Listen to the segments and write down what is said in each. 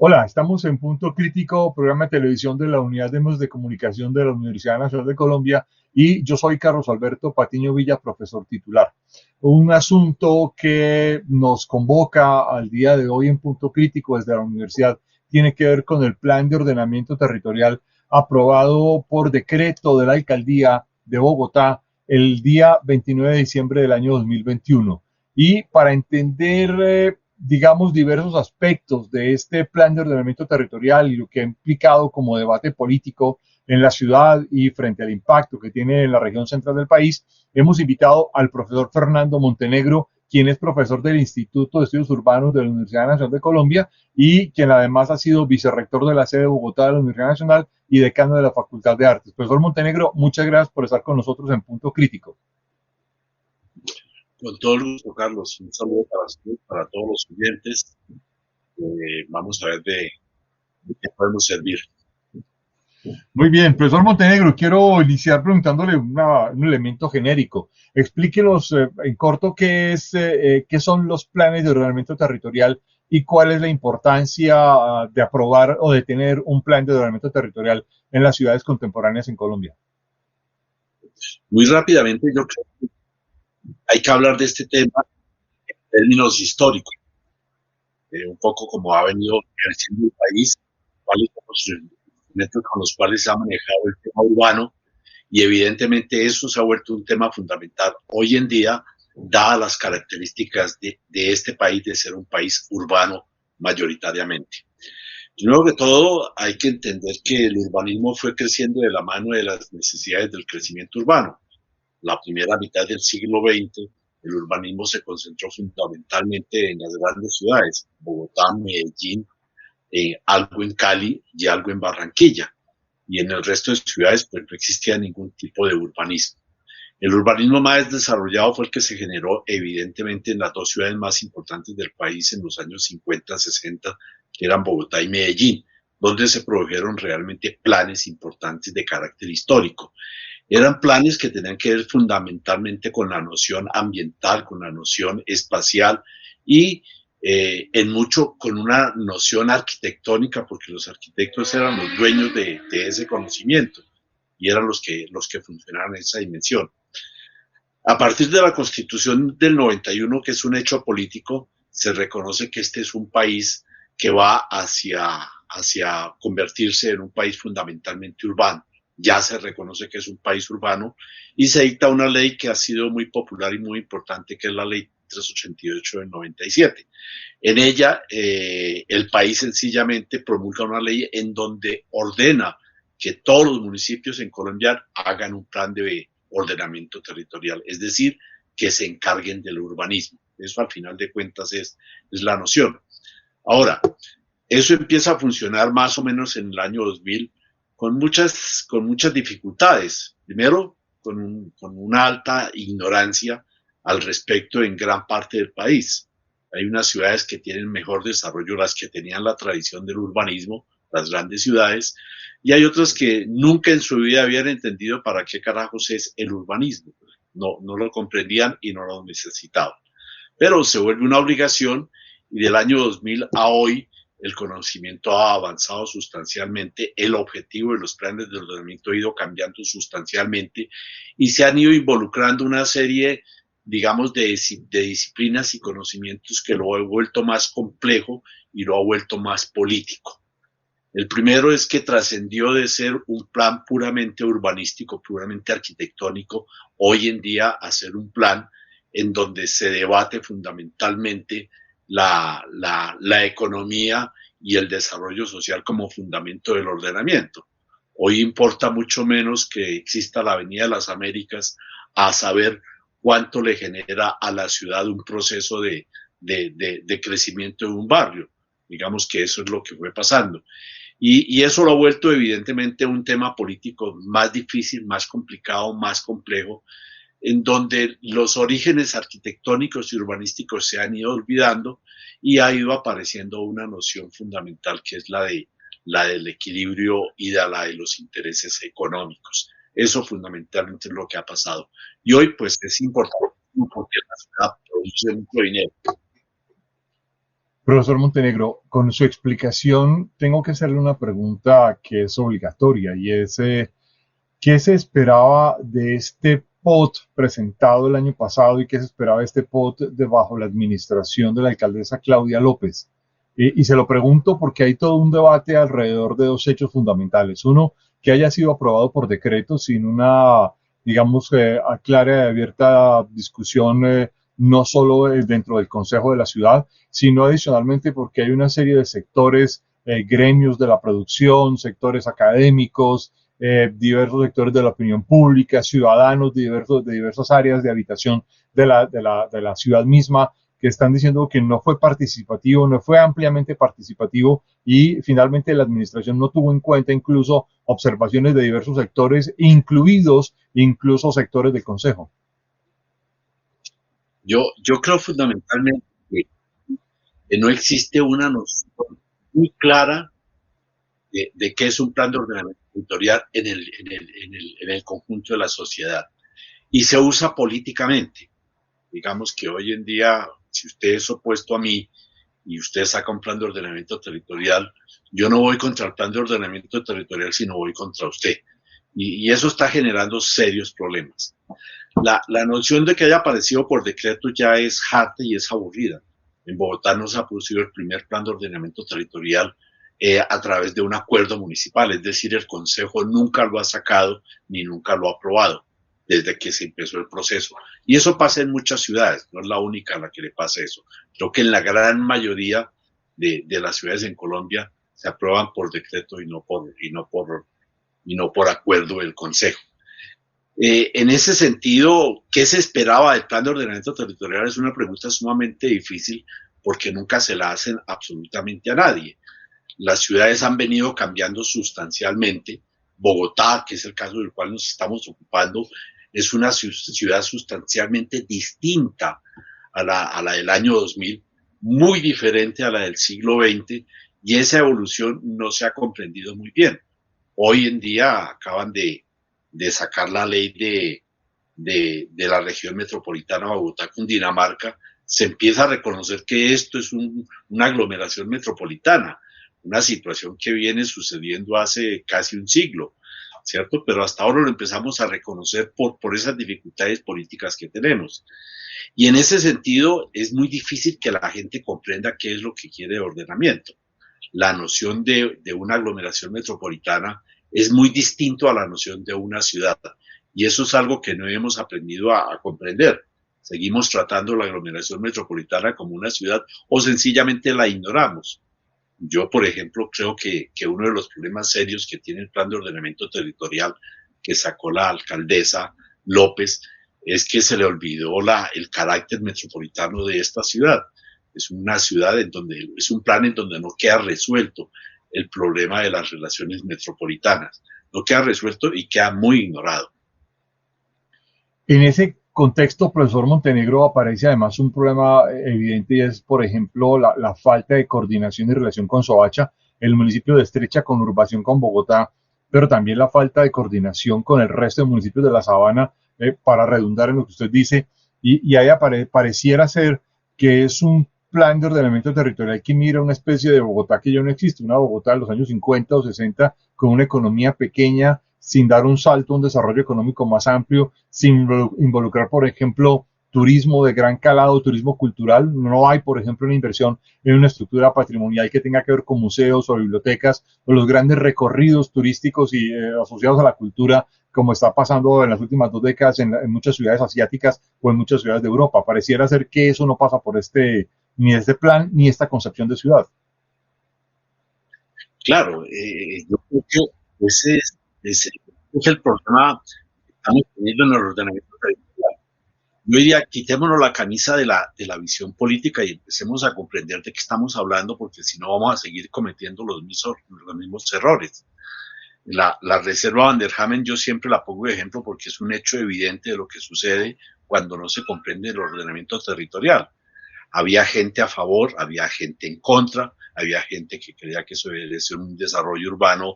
Hola, estamos en Punto Crítico, programa de televisión de la Unidad de Medios de Comunicación de la Universidad Nacional de Colombia, y yo soy Carlos Alberto Patiño Villa, profesor titular. Un asunto que nos convoca al día de hoy en Punto Crítico desde la universidad tiene que ver con el Plan de Ordenamiento Territorial aprobado por decreto de la Alcaldía de Bogotá el día 29 de diciembre del año 2021. Y para entender digamos, diversos aspectos de este plan de ordenamiento territorial y lo que ha implicado como debate político en la ciudad y frente al impacto que tiene en la región central del país, hemos invitado al profesor Fernando Montenegro, quien es profesor del Instituto de Estudios Urbanos de la Universidad Nacional de Colombia y quien además ha sido vicerrector de la sede de Bogotá de la Universidad Nacional y decano de la Facultad de Artes. Profesor Montenegro, muchas gracias por estar con nosotros en Punto Crítico. Con todo el gusto, Carlos. Un saludo para todos los oyentes. Vamos a ver de qué podemos servir. Muy bien, profesor Montenegro, quiero iniciar preguntándole un elemento genérico. Explíquenos en corto qué son los planes de ordenamiento territorial y cuál es la importancia de aprobar o de tener un plan de ordenamiento territorial en las ciudades contemporáneas en Colombia. Muy rápidamente, yo creo que hay que hablar de este tema en términos históricos, un poco como ha venido creciendo el país, cuáles son los instrumentos con los cuales se ha manejado el tema urbano, y evidentemente eso se ha vuelto un tema fundamental hoy en día, dadas las características de este país de ser un país urbano mayoritariamente. Primero que todo, hay que entender que el urbanismo fue creciendo de la mano de las necesidades del crecimiento urbano. La primera mitad del siglo XX, el urbanismo se concentró fundamentalmente en las grandes ciudades, Bogotá, Medellín, algo en Cali y algo en Barranquilla. Y en el resto de ciudades pues no existía ningún tipo de urbanismo. El urbanismo más desarrollado fue el que se generó evidentemente en las dos ciudades más importantes del país en los años 50, 60, que eran Bogotá y Medellín, donde se produjeron realmente planes importantes de carácter histórico. Eran planes que tenían que ver fundamentalmente con la noción ambiental, con la noción espacial y en mucho con una noción arquitectónica, porque los arquitectos eran los dueños de ese conocimiento y eran los que funcionaban en esa dimensión. A partir de la Constitución del 91, que es un hecho político, se reconoce que este es un país que va hacia convertirse en un país fundamentalmente urbano. Ya se reconoce que es un país urbano y se dicta una ley que ha sido muy popular y muy importante, que es la ley 388 del 97. En ella, el país sencillamente promulga una ley en donde ordena que todos los municipios en Colombia hagan un plan de ordenamiento territorial, es decir, que se encarguen del urbanismo. Eso al final de cuentas es la noción. Ahora, eso empieza a funcionar más o menos en el año 2000 con muchas dificultades. Primero, con una alta ignorancia al respecto en gran parte del país. Hay unas ciudades que tienen mejor desarrollo, las que tenían la tradición del urbanismo, las grandes ciudades, y hay otras que nunca en su vida habían entendido para qué carajos es el urbanismo. No lo comprendían y no lo necesitaban. Pero se vuelve una obligación y del año 2000 a hoy el conocimiento ha avanzado sustancialmente, el objetivo de los planes de ordenamiento ha ido cambiando sustancialmente y se han ido involucrando una serie, digamos, de disciplinas y conocimientos que lo ha vuelto más complejo y lo ha vuelto más político. El primero es que trascendió de ser un plan puramente urbanístico, puramente arquitectónico, hoy en día a ser un plan en donde se debate fundamentalmente la economía y el desarrollo social como fundamento del ordenamiento. Hoy importa mucho menos que exista la Avenida de las Américas a saber cuánto le genera a la ciudad un proceso de crecimiento de un barrio. Digamos que eso es lo que fue pasando. Y eso lo ha vuelto evidentemente un tema político más difícil, más complicado, más complejo, en donde los orígenes arquitectónicos y urbanísticos se han ido olvidando y ha ido apareciendo una noción fundamental que es la del equilibrio y la de los intereses económicos. Eso fundamentalmente es lo que ha pasado. Y hoy pues es importante porque la ciudad produce mucho dinero. Profesor Montenegro, con su explicación tengo que hacerle una pregunta que es obligatoria y es, ¿qué se esperaba de este POT presentado el año pasado y qué se esperaba de este POT bajo la administración de la alcaldesa Claudia López? Y se lo pregunto porque hay todo un debate alrededor de dos hechos fundamentales. Uno, que haya sido aprobado por decreto sin una, digamos, clara y abierta discusión, no solo dentro del Consejo de la Ciudad, sino adicionalmente porque hay una serie de sectores, gremios de la producción, sectores académicos, diversos sectores de la opinión pública, ciudadanos de diversas áreas de habitación de la ciudad misma, que están diciendo que no fue participativo, no fue ampliamente participativo y finalmente la administración no tuvo en cuenta incluso observaciones de diversos sectores, incluidos incluso sectores del Consejo. Yo creo fundamentalmente que no existe una noción muy clara de qué es un plan de ordenamiento territorial en el conjunto de la sociedad. Y se usa políticamente. Digamos que hoy en día, si usted es opuesto a mí y usted saca un plan de ordenamiento territorial, yo no voy contra el plan de ordenamiento territorial, sino voy contra usted. Y eso está generando serios problemas. La noción de que haya aparecido por decreto ya es harta y es aburrida. En Bogotá no se ha producido el primer plan de ordenamiento territorial a través de un acuerdo municipal, es decir, el Consejo nunca lo ha sacado ni nunca lo ha aprobado desde que se empezó el proceso. Y eso pasa en muchas ciudades, no es la única a la que le pasa eso. Creo que en la gran mayoría de las ciudades en Colombia se aprueban por decreto y no por acuerdo del Consejo. En ese sentido, ¿qué se esperaba del plan de ordenamiento territorial? Es una pregunta sumamente difícil porque nunca se la hacen absolutamente a nadie. Las ciudades han venido cambiando sustancialmente. Bogotá, que es el caso del cual nos estamos ocupando, es una ciudad sustancialmente distinta a la del año 2000, muy diferente a la del siglo XX, y esa evolución no se ha comprendido muy bien. Hoy en día acaban de sacar la ley de la región metropolitana Bogotá-Cundinamarca, se empieza a reconocer que esto es una aglomeración metropolitana, una situación que viene sucediendo hace casi un siglo, ¿cierto? Pero hasta ahora lo empezamos a reconocer por esas dificultades políticas que tenemos. Y en ese sentido es muy difícil que la gente comprenda qué es lo que quiere de ordenamiento. La noción de una aglomeración metropolitana es muy distinto a la noción de una ciudad. Y eso es algo que no hemos aprendido a comprender. Seguimos tratando la aglomeración metropolitana como una ciudad o sencillamente la ignoramos. Yo, por ejemplo, creo que uno de los problemas serios que tiene el plan de ordenamiento territorial que sacó la alcaldesa López es que se le olvidó el carácter metropolitano de esta ciudad. Es una ciudad es un plan en donde no queda resuelto el problema de las relaciones metropolitanas. No queda resuelto y queda muy ignorado. En ese contexto, profesor Montenegro, aparece además un problema evidente y es, por ejemplo, la falta de coordinación y relación con Soacha, el municipio de estrecha conurbación con Bogotá, pero también la falta de coordinación con el resto de municipios de la Sabana, para redundar en lo que usted dice, y ahí pareciera ser que es un plan de ordenamiento territorial que mira una especie de Bogotá que ya no existe, una Bogotá de los años 50 o 60 con una economía pequeña, sin dar un salto a un desarrollo económico más amplio, sin involucrar, por ejemplo, turismo de gran calado, turismo cultural. No hay, por ejemplo, una inversión en una estructura patrimonial que tenga que ver con museos o bibliotecas o los grandes recorridos turísticos y asociados a la cultura, como está pasando en las últimas 2 décadas en muchas ciudades asiáticas o en muchas ciudades de Europa. Pareciera ser que eso no pasa por ni este plan ni esta concepción de ciudad. Claro, yo creo que ese es el problema que estamos teniendo en el ordenamiento territorial. Yo diría, quitémonos la camisa de la visión política y empecemos a comprender de qué estamos hablando, porque si no vamos a seguir cometiendo los mismos errores. La reserva Van der Hamen yo siempre la pongo de ejemplo porque es un hecho evidente de lo que sucede cuando no se comprende el ordenamiento territorial. Había gente a favor, había gente en contra, había gente que creía que eso debería ser un desarrollo urbano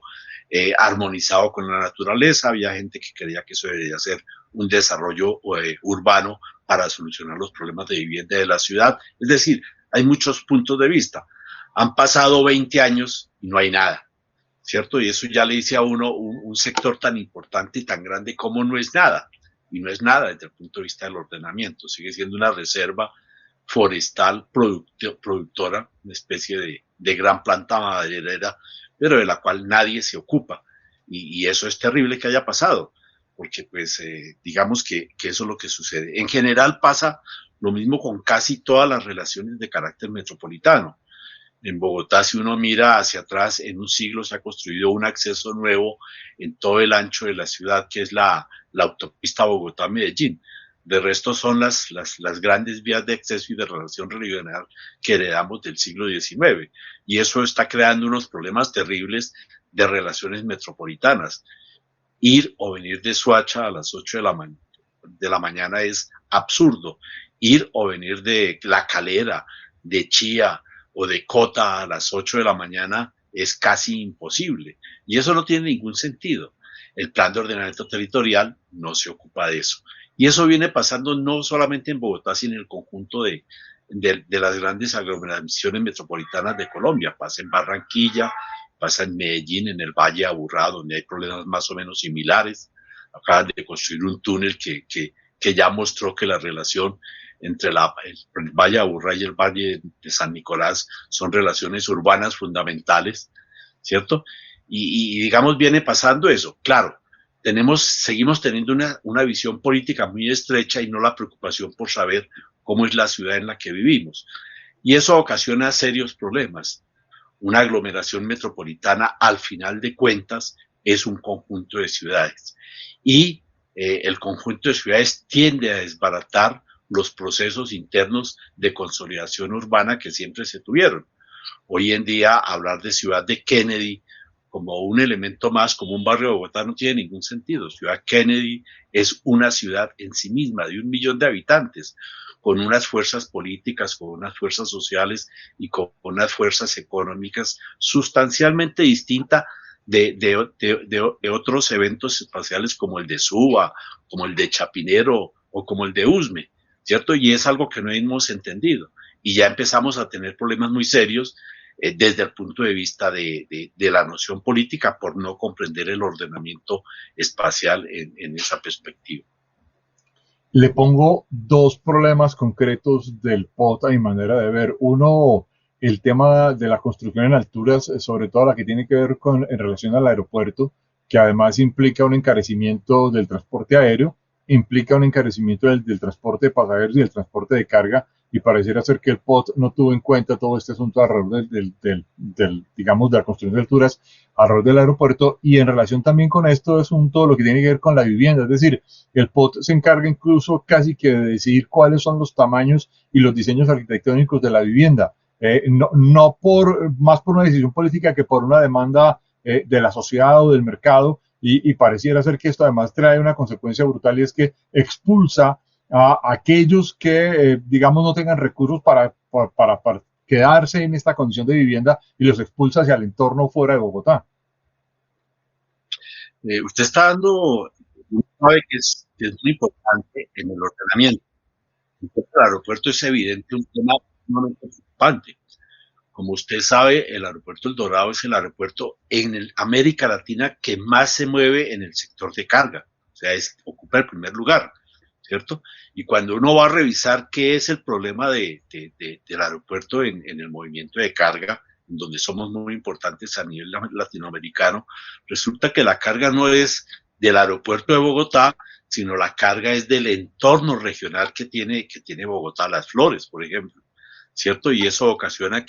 armonizado con la naturaleza, había gente que creía que eso debería ser un desarrollo urbano para solucionar los problemas de vivienda de la ciudad. Es decir, hay muchos puntos de vista. Han pasado 20 años y no hay nada, ¿cierto? Y eso ya le dice a uno un sector tan importante y tan grande como no es nada. Y no es nada desde el punto de vista del ordenamiento. Sigue siendo una reserva forestal productora, una especie de gran planta maderera, pero de la cual nadie se ocupa. Y eso es terrible que haya pasado, porque pues digamos que eso es lo que sucede. En general pasa lo mismo con casi todas las relaciones de carácter metropolitano. En Bogotá, si uno mira hacia atrás, en un siglo se ha construido un acceso nuevo en todo el ancho de la ciudad, que es la autopista Bogotá-Medellín. De resto son las grandes vías de acceso y de relación regional que heredamos del siglo XIX. Y eso está creando unos problemas terribles de relaciones metropolitanas. Ir o venir de Soacha a las 8 de la mañana es absurdo. Ir o venir de La Calera, de Chía o de Cota a las 8 de la mañana es casi imposible. Y eso no tiene ningún sentido. El plan de ordenamiento territorial no se ocupa de eso. Y eso viene pasando no solamente en Bogotá, sino en el conjunto de las grandes aglomeraciones metropolitanas de Colombia. Pasa en Barranquilla, pasa en Medellín, en el Valle de Aburrá, donde hay problemas más o menos similares. Acaban de construir un túnel que ya mostró que la relación entre el Valle de Aburrá y el Valle de San Nicolás son relaciones urbanas fundamentales, ¿cierto? Y digamos, viene pasando eso. Claro, seguimos teniendo una visión política muy estrecha y no la preocupación por saber cómo es la ciudad en la que vivimos. Y eso ocasiona serios problemas. Una aglomeración metropolitana, al final de cuentas, es un conjunto de ciudades. Y el conjunto de ciudades tiende a desbaratar los procesos internos de consolidación urbana que siempre se tuvieron. Hoy en día, hablar de Ciudad de Kennedy como un elemento más, como un barrio de Bogotá, no tiene ningún sentido. Ciudad Kennedy es una ciudad en sí misma, de 1 millón de habitantes, con unas fuerzas políticas, con unas fuerzas sociales y con unas fuerzas económicas sustancialmente distintas de otros eventos espaciales como el de Suba, como el de Chapinero o como el de Usme, ¿cierto? Y es algo que no hemos entendido. Y ya empezamos a tener problemas muy serios desde el punto de vista de la noción política por no comprender el ordenamiento espacial en esa perspectiva. Le pongo dos problemas concretos del POT a mi manera de ver. Uno, el tema de la construcción en alturas, sobre todo la que tiene que ver en relación al aeropuerto, que además implica un encarecimiento del transporte aéreo, implica un encarecimiento del transporte de pasajeros y del transporte de carga, y pareciera ser que el POT no tuvo en cuenta todo este asunto alrededor digamos, de la construcción de alturas alrededor del aeropuerto. Y en relación también con esto asunto, lo que tiene que ver con la vivienda, es decir, el POT se encarga incluso casi que de decidir cuáles son los tamaños y los diseños arquitectónicos de la vivienda, no más por una decisión política que por una demanda de la sociedad o del mercado, y pareciera ser que esto además trae una consecuencia brutal, y es que expulsa a aquellos que, digamos, no tengan recursos para quedarse en esta condición de vivienda, y los expulsa hacia el entorno fuera de Bogotá. Usted está dando, sabe que es muy importante en el ordenamiento. Entonces, el aeropuerto es evidente un tema sumamente preocupante. Como usted sabe, el aeropuerto El Dorado es el aeropuerto en América Latina que más se mueve en el sector de carga. O sea, ocupa el primer lugar, ¿cierto? Y cuando uno va a revisar qué es el problema del aeropuerto en el movimiento de carga, en donde somos muy importantes a nivel latinoamericano, resulta que la carga no es del aeropuerto de Bogotá, sino la carga es del entorno regional que tiene Bogotá, Las Flores, por ejemplo, ¿cierto? Y eso ocasiona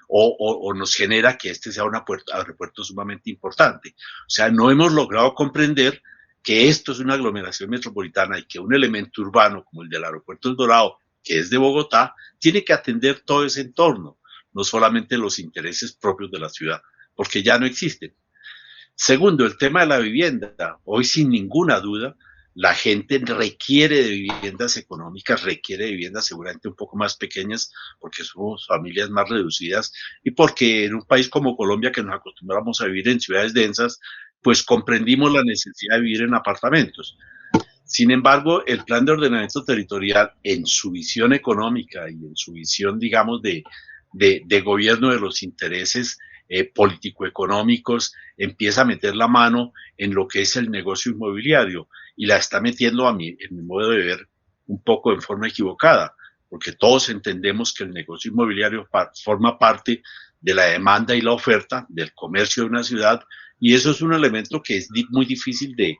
o nos genera que este sea un aeropuerto sumamente importante. O sea, no hemos logrado comprender que esto es una aglomeración metropolitana y que un elemento urbano como el del aeropuerto El Dorado, que es de Bogotá, tiene que atender todo ese entorno, no solamente los intereses propios de la ciudad, porque ya no existen. Segundo, el tema de la vivienda. Hoy, sin ninguna duda, la gente requiere de viviendas económicas, requiere de viviendas seguramente un poco más pequeñas, porque somos familias más reducidas y porque en un país como Colombia, que nos acostumbramos a vivir en ciudades densas, pues comprendimos la necesidad de vivir en apartamentos. Sin embargo, el plan de ordenamiento territorial, en su visión económica y en su visión, digamos, de gobierno de los intereses político-económicos, empieza a meter la mano en lo que es el negocio inmobiliario y la está metiendo, en mi modo de ver, un poco en forma equivocada, porque todos entendemos que el negocio inmobiliario forma parte de la demanda y la oferta del comercio de una ciudad, y eso es un elemento que es muy difícil de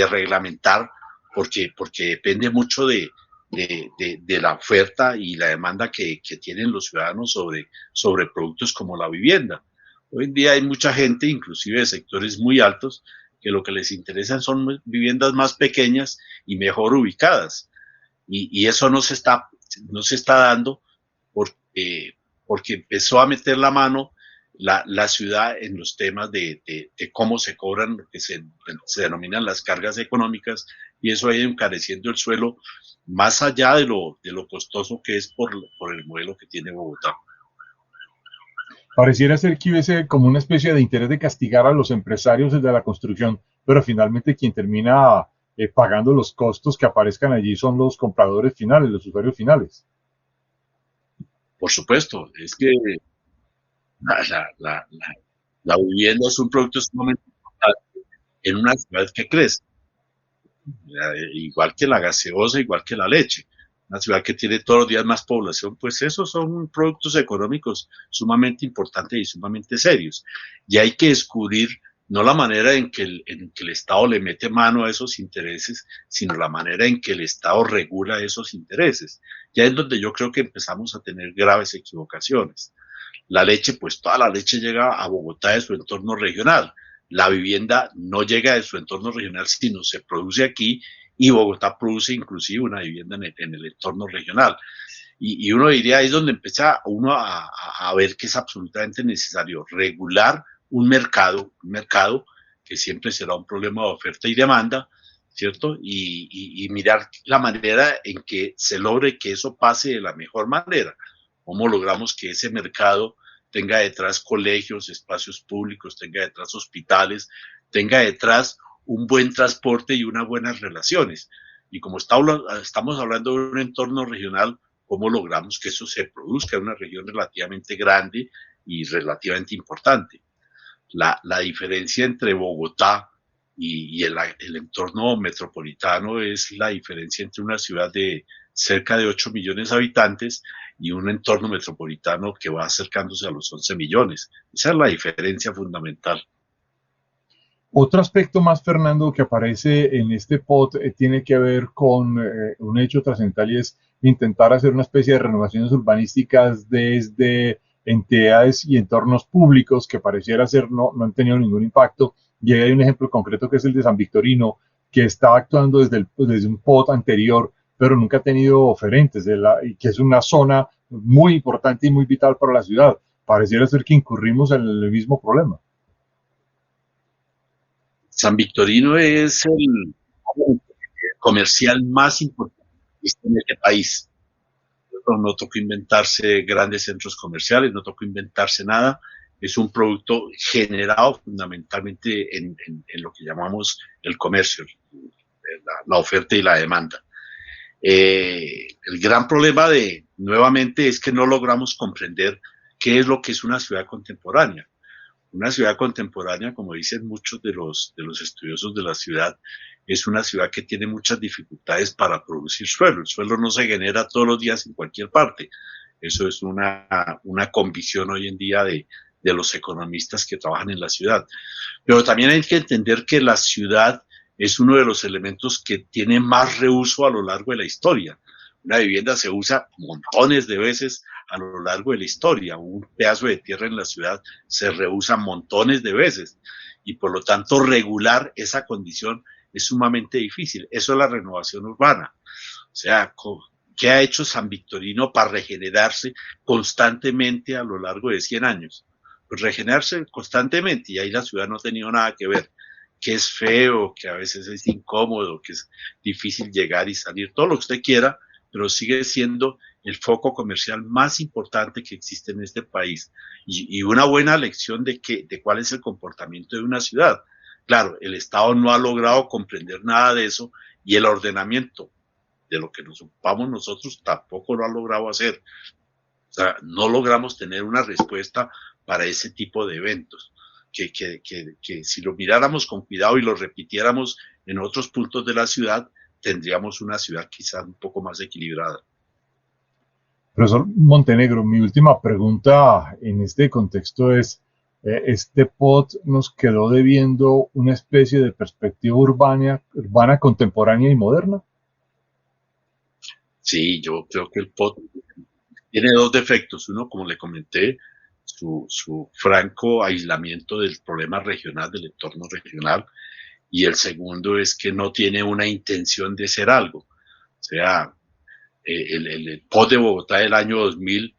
reglamentar porque depende mucho de la oferta y la demanda que tienen los ciudadanos sobre productos como la vivienda. Hoy en día hay mucha gente, inclusive de sectores muy altos, que lo que les interesa son viviendas más pequeñas y mejor ubicadas. Y eso no se está dando porque empezó a meter la mano la ciudad en los temas de cómo se cobran lo que se denominan las cargas económicas, y eso ha ido encareciendo el suelo más allá de lo costoso que es por el modelo que tiene Bogotá. Pareciera ser que hubiese como una especie de interés de castigar a los empresarios de la construcción, pero finalmente quien termina pagando los costos que aparezcan allí son los compradores finales, los usuarios finales. Por supuesto, es que la vivienda es un producto sumamente importante en una ciudad que crece, igual que la gaseosa, igual que la leche. Una ciudad que tiene todos los días más población, pues esos son productos económicos sumamente importantes y sumamente serios. Y hay que descubrir no la manera en que el Estado le mete mano a esos intereses, sino la manera en que el Estado regula esos intereses. Ya es donde yo creo que empezamos a tener graves equivocaciones. La leche, pues toda la leche llega a Bogotá de su entorno regional. La vivienda no llega de su entorno regional, sino se produce aquí, y Bogotá produce inclusive una vivienda en el entorno regional. Y uno diría, ahí es donde empieza uno a ver que es absolutamente necesario regular un mercado que siempre será un problema de oferta y demanda, ¿cierto? Y mirar la manera en que se logre que eso pase de la mejor manera. ¿Cómo logramos que ese mercado tenga detrás colegios, espacios públicos, tenga detrás hospitales, tenga detrás un buen transporte y unas buenas relaciones? Y como estamos hablando de un entorno regional, ¿cómo logramos que eso se produzca en una región relativamente grande y relativamente importante? La diferencia entre Bogotá y el entorno metropolitano es la diferencia entre una ciudad de cerca de 8 millones de habitantes y un entorno metropolitano que va acercándose a los 11 millones. Esa es la diferencia fundamental. Otro aspecto más, Fernando, que aparece en este POT tiene que ver con un hecho trascendental y es intentar hacer una especie de renovaciones urbanísticas desde entidades y entornos públicos que pareciera ser no han tenido ningún impacto. Y ahí hay un ejemplo concreto que es el de San Victorino, que está actuando desde un POT anterior, pero nunca ha tenido oferentes, y que es una zona muy importante y muy vital para la ciudad. Pareciera ser que incurrimos en el mismo problema. San Victorino es el comercial más importante que existe en este país. No tocó inventarse grandes centros comerciales, no tocó inventarse nada. Es un producto generado fundamentalmente en lo que llamamos el comercio, la oferta y la demanda. El gran problema nuevamente, es que no logramos comprender qué es lo que es una ciudad contemporánea. Una ciudad contemporánea, como dicen muchos de los estudiosos de la ciudad, es una ciudad que tiene muchas dificultades para producir suelo. El suelo no se genera todos los días en cualquier parte. Eso es una convicción hoy en día de los economistas que trabajan en la ciudad. Pero también hay que entender que la ciudad es uno de los elementos que tiene más reuso a lo largo de la historia. Una vivienda se usa montones de veces a lo largo de la historia. Un pedazo de tierra en la ciudad se reusa montones de veces, y por lo tanto regular esa condición es sumamente difícil. Eso es la renovación urbana. O sea, ¿qué ha hecho San Victorino para regenerarse constantemente a lo largo de 100 años? Pues regenerarse constantemente, y ahí la ciudad no ha tenido nada que ver. Que es feo, que a veces es incómodo, que es difícil llegar y salir, todo lo que usted quiera, pero sigue siendo el foco comercial más importante que existe en este país. Y una buena lección de cuál es el comportamiento de una ciudad. Claro, el Estado no ha logrado comprender nada de eso y el ordenamiento de lo que nos ocupamos nosotros tampoco lo ha logrado hacer. O sea, no logramos tener una respuesta para ese tipo de eventos. Que si lo miráramos con cuidado y lo repitiéramos en otros puntos de la ciudad, tendríamos una ciudad quizás un poco más equilibrada. Profesor Montenegro, mi última pregunta en este contexto es, ¿este POT nos quedó debiendo una especie de perspectiva urbana contemporánea y moderna? Sí, yo creo que el POT tiene dos defectos. Uno, como le comenté, su franco aislamiento del problema regional, del entorno regional, y el segundo es que no tiene una intención de ser algo. O sea, el POT de Bogotá del año 2000,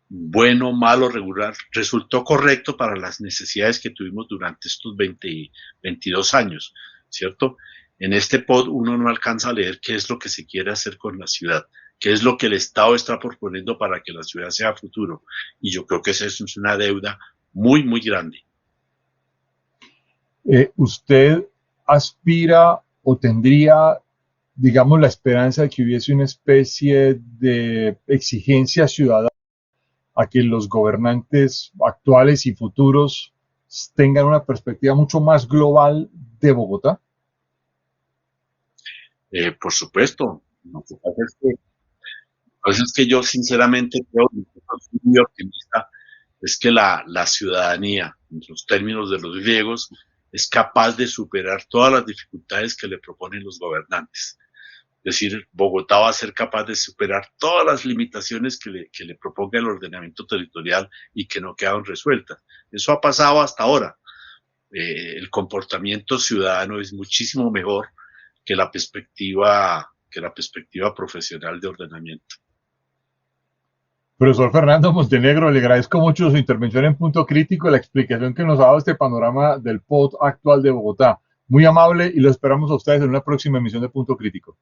bueno, malo, regular, resultó correcto para las necesidades que tuvimos durante estos 22 años, ¿cierto? En este POT uno no alcanza a leer qué es lo que se quiere hacer con la ciudad, qué es lo que el Estado está proponiendo para que la ciudad sea futuro. Y yo creo que esa es una deuda muy, muy grande. ¿Usted aspira o tendría, digamos, la esperanza de que hubiese una especie de exigencia ciudadana a que los gobernantes actuales y futuros tengan una perspectiva mucho más global de Bogotá? Por supuesto, lo que pasa es que, yo sinceramente creo, y soy muy optimista, es que la ciudadanía, en los términos de los griegos, es capaz de superar todas las dificultades que le proponen los gobernantes. Es decir, Bogotá va a ser capaz de superar todas las limitaciones que le proponga el ordenamiento territorial y que no quedan resueltas. Eso ha pasado hasta ahora. El comportamiento ciudadano es muchísimo mejor que la perspectiva profesional de ordenamiento. Profesor Fernando Montenegro, le agradezco mucho su intervención en Punto Crítico y la explicación que nos ha dado este panorama del POT actual de Bogotá. Muy amable y lo esperamos a ustedes en una próxima emisión de Punto Crítico.